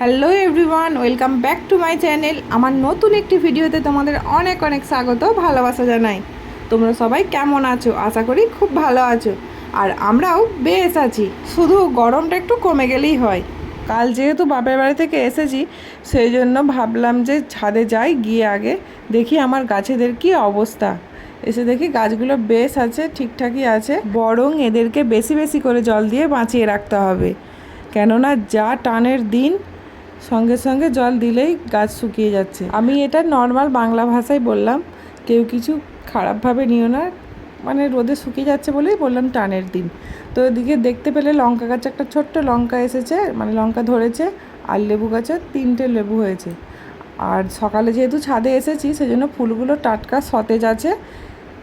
Hello everyone, welcome back to my channel. আমার নতুন একটি ভিডিওতে তোমাদের অনেক অনেক স্বাগত, ভালোবাসা জানাই। তোমরা সবাই কেমন আছো? আশা করি খুব ভালো আছো। আর আমরাও বেশ আছি, শুধু গরমটা একটু কমে গেলেই হয়। কাল যেহেতু বাপের বাড়ি থেকে এসেছি, সেই জন্য ভাবলাম যে ছাদে যাই, গিয়ে আগে দেখি আমার গাছেদের কি অবস্থা। এসে দেখি গাছগুলো বেশ আছে, ঠিকঠাকই আছে, বরং এদেরকে বেশি বেশি করে জল দিয়ে বাঁচিয়ে রাখতে হবে। কেননা যা টানের দিন, সঙ্গে সঙ্গে জল দিলেই গাছ শুকিয়ে যাচ্ছে। আমি এটা নর্মাল বাংলা ভাষায় বললাম, কেউ কিছু খারাপভাবে নিও না, মানে রোদে শুকিয়ে যাচ্ছে বলেই বললাম টানের দিন। তো এদিকে দেখতে পেলে লঙ্কা গাছে একটা ছোট্ট লঙ্কা এসেছে, মানে লঙ্কা ধরেছে, আর লেবু গাছে 3টে লেবু হয়েছে। আর সকালে যেহেতু ছাদে এসেছি, সেজন্য ফুলগুলো টাটকা সতেজ আছে।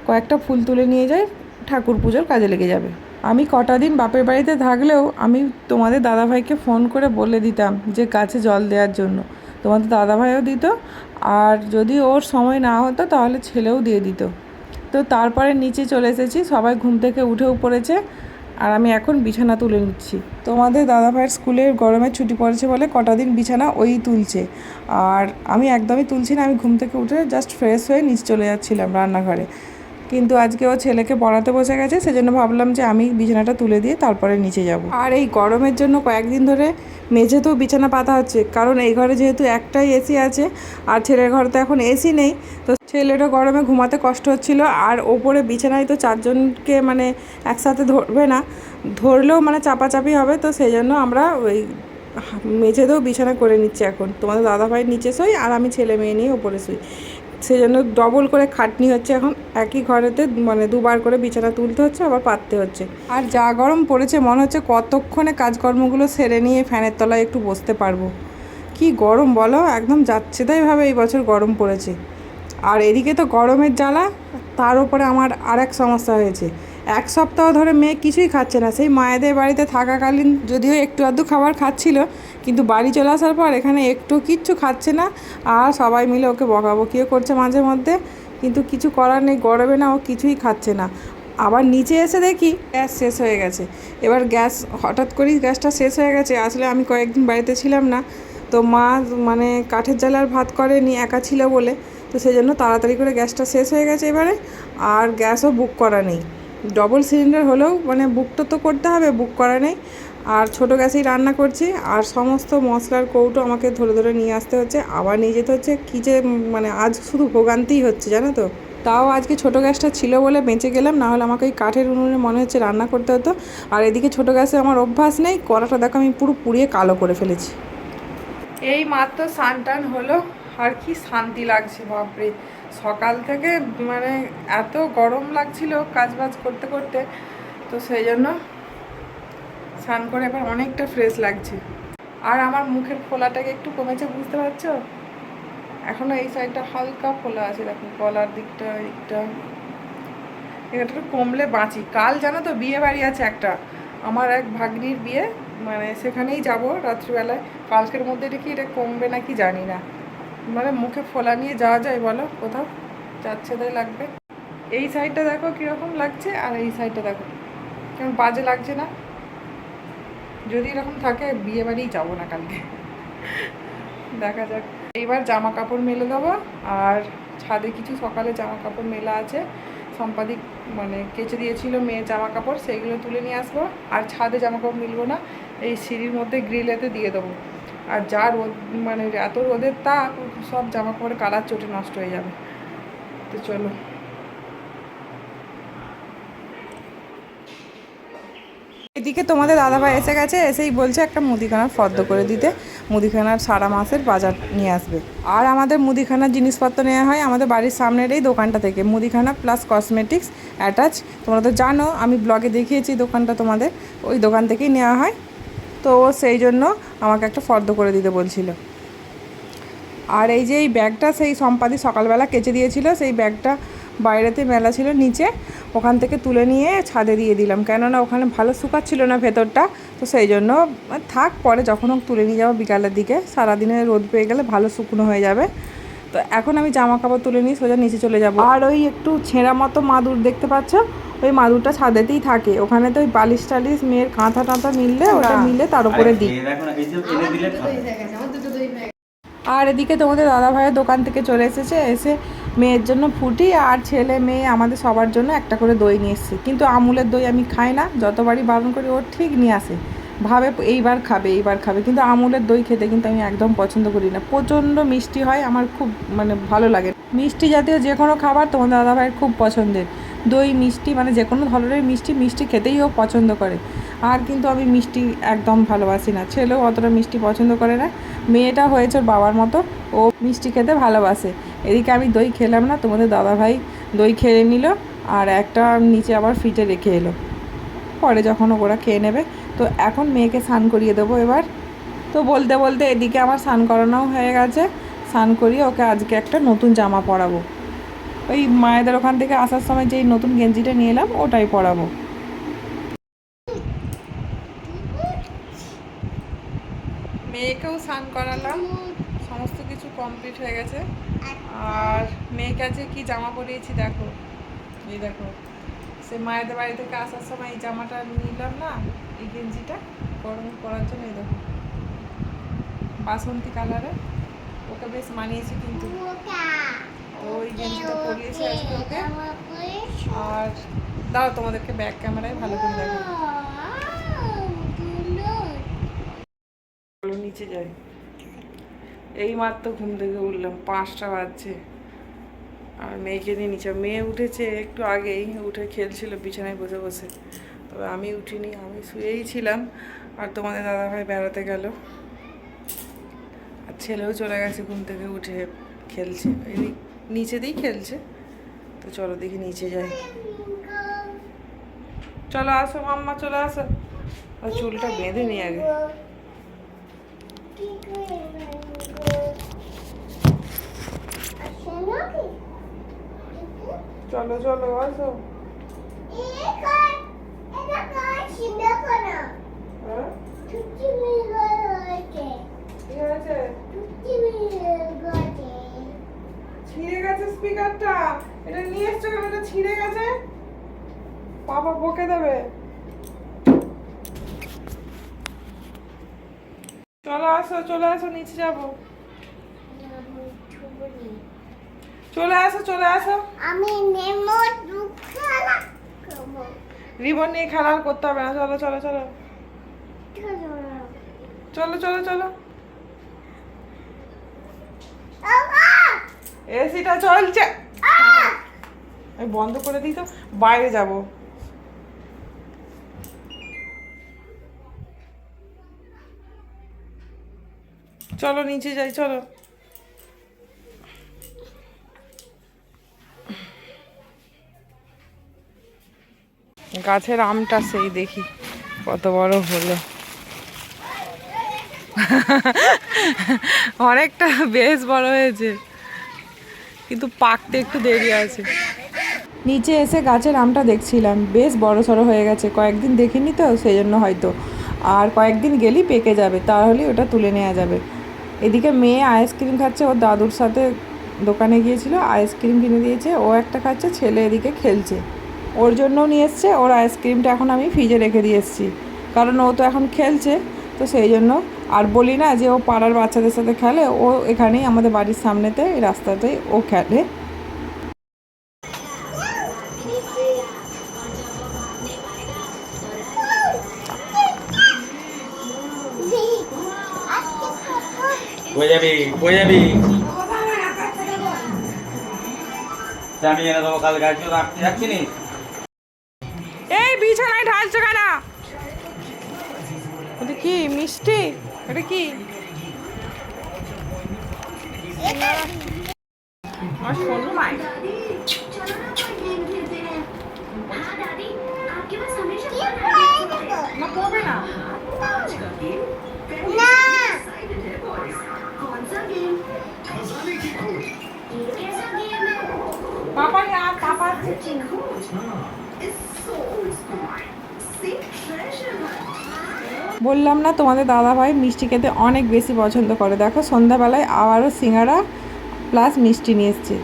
কয়েকটা ফুল তুলে নিয়ে যাই, ঠাকুর পুজোর কাজে লেগে যাবে। আমি কটা দিন বাপের বাড়িতে থাকলেও আমি তোমাদের দাদাভাইকে ফোন করে বলে দিতাম যে গাছে জল দেওয়ার জন্য। তোমাদের দাদাভাইও দিত, আর যদি ওর সময় না হতো তাহলে ছেলেও দিয়ে দিত। তো তারপরে নিচে চলে এসেছি, সবাই ঘুম থেকে উঠেও পড়েছে, আর আমি এখন বিছানা তুলে নিচ্ছি। তোমাদের দাদাভাইয়ের স্কুলের গরমের ছুটি পড়েছে বলে কটা দিন বিছানা ওই তুলছে, আর আমি একদমই তুলছি না। আমি ঘুম থেকে উঠে জাস্ট ফ্রেশ হয়ে নিচে চলে যাচ্ছিলাম রান্নাঘরে, কিন্তু আজকে ও ছেলেকে পড়াতে বসে গেছে, সেজন্য ভাবলাম যে আমি বিছানাটা তুলে দিয়ে তারপরে নিচে যাব। আর এই গরমের জন্য কয়েকদিন ধরে মেঝেতেও বিছানা পাতা হচ্ছে, কারণ এই ঘরে যেহেতু একটাই এসি আছে, আর ছেলের ঘরে তো এখন এসি নেই, তো ছেলেরও গরমে ঘুমাতে কষ্ট হচ্ছিল। আর ওপরে বিছানায় তো 4জনকে মানে একসাথে ধরবে না, ধরলেও মানে চাপাচাপি হবে, তো সেই জন্য আমরা ওই মেঝেতেও বিছানা করে নিচ্ছি এখন। তোমাদের দাদাভাই নিচে শোয়, আর আমি ছেলে মেয়ে নিয়ে ওপরে শুই। সেই জন্য ডবল করে খাটনি হচ্ছে এখন, একই ঘরেতে মানে দুবার করে বিছানা তুলতে হচ্ছে, আবার পাততে হচ্ছে। আর যা গরম পড়েছে, মনে হচ্ছে কতক্ষণে কাজকর্মগুলো সেরে নিয়ে ফ্যানের তলায় একটু বসতে পারবো। কি গরম বলো, একদম যাচ্ছে তাই ভাবে এই বছর গরম পড়েছে। আর এদিকে তো গরমের জ্বালা, তার উপরে আমার আর এক সমস্যা হয়েছে। 1 সপ্তাহ ধরে মেয়ে কিছুই খাচ্ছে না। সেই মায়েদের বাড়িতে থাকাকালীন যদিও একটু আধটু খাবার খাচ্ছিল, কিন্তু বাড়ি চলে আসার পর এখানে একটু কিচ্ছু খাচ্ছে না। আর সবাই মিলে ওকে বকাবকিও করছে মাঝে মধ্যে, কিন্তু কিছু করার নেই, গরমে না ও কিছুই খাচ্ছে না। আবার নিচে এসে দেখি গ্যাস শেষ হয়ে গেছে। এবার গ্যাস হঠাৎ করেই গ্যাসটা শেষ হয়ে গেছে। আসলে আমি কয়েকদিন বাড়িতে ছিলাম না, তো মা মানে কাঠের জ্বালার ভাত করেনি, একা ছিল বলে, তো সেই জন্য তাড়াতাড়ি করে গ্যাসটা শেষ হয়ে গেছে এবারে। আর গ্যাসও বুক করা নেই, ডবল সিলিন্ডার হলেও মানে বুকটা তো করতে হবে, বুক করা নেই। আর ছোটো গ্যাসেই রান্না করছি, আর সমস্ত মশলার কৌটো আমাকে ধরে ধরে নিয়ে আসতে হচ্ছে, আবার নিয়ে যেতে হচ্ছে। কী যে মানে আজ শুধু ভোগান্তিই হচ্ছে জানো তো। তাও আজকে ছোটো গ্যাসটা ছিল বলে বেঁচে গেলাম, নাহলে আমাকে ওই কাঠের উনুনে মনে হচ্ছে রান্না করতে হতো। আর এদিকে ছোটো গ্যাসে আমার অভ্যাস নেই, কড়াটা দেখো আমি পুরো পুড়িয়ে কালো করে ফেলেছি। এই মাত্র স্নান টান হলো, আর কি শান্তি লাগছে বাপরে। সকাল থেকে মানে এত গরম লাগছিল কাজবাজ করতে করতে, তো সেই জন্য স্নান করে এবার অনেকটা ফ্রেশ লাগছে। আর আমার মুখের ফোলাটাকে একটু কমেছে, বুঝতে পারছো? এখনও এই সাইডটা হালকা ফোলা আছে, দেখো গলার দিকটা দিকটা এটা কমলে বাঁচি। কাল জানো তো বিয়ে বাড়ি আছে একটা, আমার এক ভাগ্নির বিয়ে, মানে সেখানেই যাব রাত্রিবেলায়। কালকের মধ্যে দেখি এটা কমবে নাকি জানি না। মানে মুখে ফোলা নিয়ে যাওয়া যায় বলো, কোথাও যাচ্ছে তাই লাগবে। এই সাইডটা দেখো কীরকম লাগছে, আর এই সাইডটা দেখো কেমন বাজে লাগছে না। যদি এরকম থাকে বিয়ে বাড়িই যাবো না কালকে, দেখা যাক। এইবার জামা কাপড় মেলে দেবো, আর ছাদে কিছু সকালে জামা কাপড় মেলা আছে, সম্পাদিক মানে কেচে দিয়েছিল মেয়ের জামা কাপড়, সেইগুলো তুলে নিয়ে আসবো। আর ছাদে জামা কাপড় মিলবো না, এই সিঁড়ির মধ্যে গ্রিলেতে দিয়ে দেবো। আর যা রোদ, মানে এত রোদের তাপ, সব জামা কাপড়ের কালার চটে নষ্ট হয়ে যাবে। তো চলো, এদিকে তোমাদের দাদাভাই এসে গেছে, এসেই বলছে একটা মুদিখানার ফর্দ করে দিতে, মুদিখানার সারা মাসের বাজার নিয়ে আসবে। আর আমাদের মুদিখানার জিনিসপত্র নেওয়া হয় আমাদের বাড়ির সামনের এই দোকানটা থেকে, মুদিখানা প্লাস কসমেটিক্স অ্যাটাচ। তোমরা তো জানো, আমি ব্লগে দেখিয়েছি দোকানটা তোমাদের, ওই দোকান থেকেই নেওয়া হয়। তো সেই জন্য আমাকে একটা ফর্দ করে দিতে বলছিল। আর এই যে এই ব্যাগটা সেই সম্পাদি সকালবেলা কেচে দিয়েছিল, সেই ব্যাগটা বাইরেতে মেলা ছিল নিচে, ওখান থেকে তুলে নিয়ে ছাদে দিয়ে দিলাম, কেননা ওখানে ভালো শুকাচ্ছিল না ভেতরটা। তো সেই জন্য থাক, পরে যখন হোক তুলে নিয়ে যাবো বিকালের দিকে, সারাদিনে রোদ পেয়ে গেলে ভালো শুকনো হয়ে যাবে। তো এখন আমি জামা কাপড় তুলে নিয়ে সোজা নিচে চলে যাব। আর ওই একটু ছেঁড়া মতো মাদুর দেখতে পাচ্ছ, ওই মাদুরটা ছাদেতেই থাকে, ওখানে তো ওই বালিশ টালিশ মেয়ের কাঁথা টাঁথা মিললে ওটা মিলে তার উপরে দিই। আর এদিকে তোমাদের দাদা ভাইয়ের দোকান থেকে চলে এসেছে, এসে মেয়ের জন্য ফুটি আর ছেলে মেয়ে আমাদের সবার জন্য একটা করে দই নিয়ে এসেছে। কিন্তু আমুলের দই আমি খাই না, যতবারই বারণ করি ও ঠিক নিয়ে আসে, ভাবে এইবার খাবে এইবার খাবে, কিন্তু আমুলের দই খেতে কিন্তু আমি একদম পছন্দ করি না, প্রচণ্ড মিষ্টি হয়, আমার খুব মানে ভালো লাগে। মিষ্টি জাতীয় যে কোনো খাবার তোমাদের দাদা ভাইয়ের খুব পছন্দের, দই মিষ্টি মানে যে কোনো ধরনের মিষ্টি মিষ্টি খেতেই ও পছন্দ করে। আর কিন্তু আমি মিষ্টি একদম ভালোবাসি না, ছেলেও অতটা মিষ্টি পছন্দ করে না, মেয়েটা হয়েছে ওর বাবার মতো, ও মিষ্টি খেতে ভালোবাসে। এদিকে আমি দই খেলাম না, তোমাদের দাদাভাই দই খেয়ে নিল আর একটা নিচে আবার ফ্রিজে রেখে এলো, পরে যখন ওরা খেয়ে নেবে। তো এখন মেয়েকে স্নান করিয়ে দেবো এবার। তো বলতে বলতে এদিকে আমার স্নান করানোও হয়ে গেছে, স্নান করিয়ে ওকে আজকে একটা নতুন জামা পরাবো, ওই মায়েদের ওখান থেকে আসার সময় যেই নতুন গেঞ্জিটা নিয়ে এলাম ওটাই পরাবো। মেয়েকেও স্নান করালাম, সমস্ত কিছু কমপ্লিট হয়ে গেছে। আর মেয়েকে আজকে কি জামা পরিয়েছি দেখো, এই দেখো, সে মায়েদের বাড়ি থেকে আসার সময় এই জামাটা নিলাম না, এই গেঞ্জিটা গরম করার জন্য, এই দেখো বাসন্তী কালারে, ওকে বেশ মানিয়েছে কিন্তু। তো ওই গেঞ্জিটা পরিয়েছি আজকে ওকে। আর দাও তোমাদেরকে ব্যাক ক্যামেরায় ভালো করে দেখো, চলো নিচে যাই। এই মাত্র ঘুম থেকে উঠলাম, 5টা বাজছে, আর মেয়েকে নিয়ে নিচে, মেয়ে উঠেছে একটু আগেই, উঠে খেলছিল বিছানায় বসে বসে, তবে আমি উঠিনি, আমি শুয়েই ছিলাম। আর তোমাদের দাদাভাই বেড়াতে গেল, আর ছেলেও চলে গেছে ঘুম থেকে উঠে খেলছে, এই নিচেতেই খেলছে। তো চলো দেখি নিচে যাই, চলো আসো মাম্মা চলে আসো, আর চুলটা বেঁধে নি আগে। চলো চলো আসো। ছিঁড়ে গেছে স্পিকারটা, এটা নিয়ে এসছো কেন, এটা ছিঁড়ে গেছে, বাবা বকে দেবে। চলো আসো চলে আসো, নিচে যাবো, চলে আসো চলে আসো। আমি রিবন নিয়ে খেলা করতে হবে না, চলো চলো চলো চলো চলো চলো। এসিটা চলছে, আমি বন্ধ করে দিই তো, বাইরে যাব। চলো নিচে যাই চলো। গাছের আমটা সেই দেখি কত বড় হলো, অনেকটা বেশ বড় হয়েছে, কিন্তু পাকতে একটু দেরি আছে। নিচে এসে গাছের আমটা দেখছিলাম, বেশ বড় সড়ো হয়ে গেছে, কয়েকদিন দেখিনি তো সেই জন্য হয়তো, আর কয়েকদিন গেলেই পেকে যাবে, তাহলে ওটা তুলে নেওয়া যাবে। এদিকে মেয়ে আইসক্রিম খাচ্ছে, ওর দাদুর সাথে দোকানে গিয়েছিল, আইসক্রিম কিনে দিয়েছে, ও একটা খাচ্ছে, ছেলে এদিকে খেলছে, ওর জন্যও নিয়ে এসছে। ওর আইসক্রিমটা এখন আমি ফ্রিজে রেখে দিয়ে এসেছি, কারণ ও তো এখন খেলছে, তো সেই জন্য। আর বলি না যে ও পাড়ার বাচ্চাদের সাথে খেলে, ও এখানেই আমাদের বাড়ির সামনেতে এই রাস্তাতেই ও খেলে। এই বিছানায় ঢালছো কেন, এটা কি মিষ্টি, এটা কি শোনো মাই, না পড়বে না, পাপা পাপা বললাম না তোমাদের দাদাভাই মিষ্টি খেতে অনেক বেশি পছন্দ করে। দেখো সন্ধ্যাবেলায় আবারও সিঙ্গারা প্লাস মিষ্টি নিয়ে এসছে,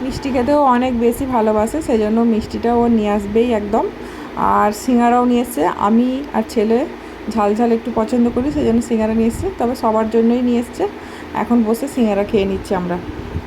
মিষ্টি খেতেও অনেক বেশি ভালোবাসে, সেই জন্য মিষ্টিটা ও নিয়ে আসবেই একদম। আর সিঙ্গারাও নিয়ে এসছে, আমি আর ছেলে ঝাল ঝাল একটু পছন্দ করি, সেই জন্য সিঙ্গারা নিয়ে এসছে, তবে সবার জন্যই নিয়ে এসছে। এখন বসে সিঙ্গারা খেয়ে নিচ্ছি আমরা,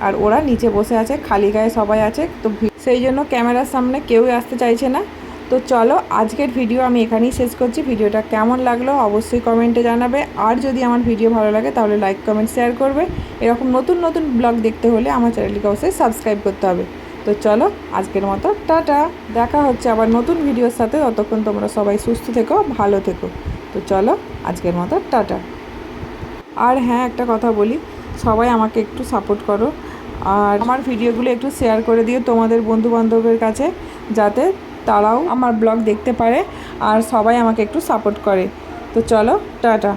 আর ওরা নিচে বসে আছে, খালি গায়ে সবাই আছে, তো সেই জন্য ক্যামেরার সামনে কেউই আসতে চাইছে না। তো চলো আজকের ভিডিও আমি এখানেই শেষ করছি। ভিডিওটা কেমন লাগলো অবশ্যই কমেন্টে জানাবে, আর যদি আমার ভিডিও ভালো লাগে তাহলে লাইক কমেন্ট শেয়ার করবে। এরকম নতুন নতুন ব্লগ দেখতে হলে আমার চ্যানেলটিকে অবশ্যই সাবস্ক্রাইব করতে হবে। তো চলো আজকের মতো টাটা, দেখা হচ্ছে আবার নতুন ভিডিওর সাথে। ততক্ষণ তোমরা সবাই সুস্থ থেকো, ভালো থেকো। তো চলো আজকের মতো টাটা। আর হ্যাঁ, একটা কথা বলি, সবাই আমাকে একটু সাপোর্ট করো, আর আমার ভিডিওগুলো একটু শেয়ার করে দিও তোমাদের বন্ধুবান্ধবের কাছে, যাতে তারাও আমার ব্লগ দেখতে পারে আর সবাই আমাকে একটু সাপোর্ট করে। তো চলো টাটা।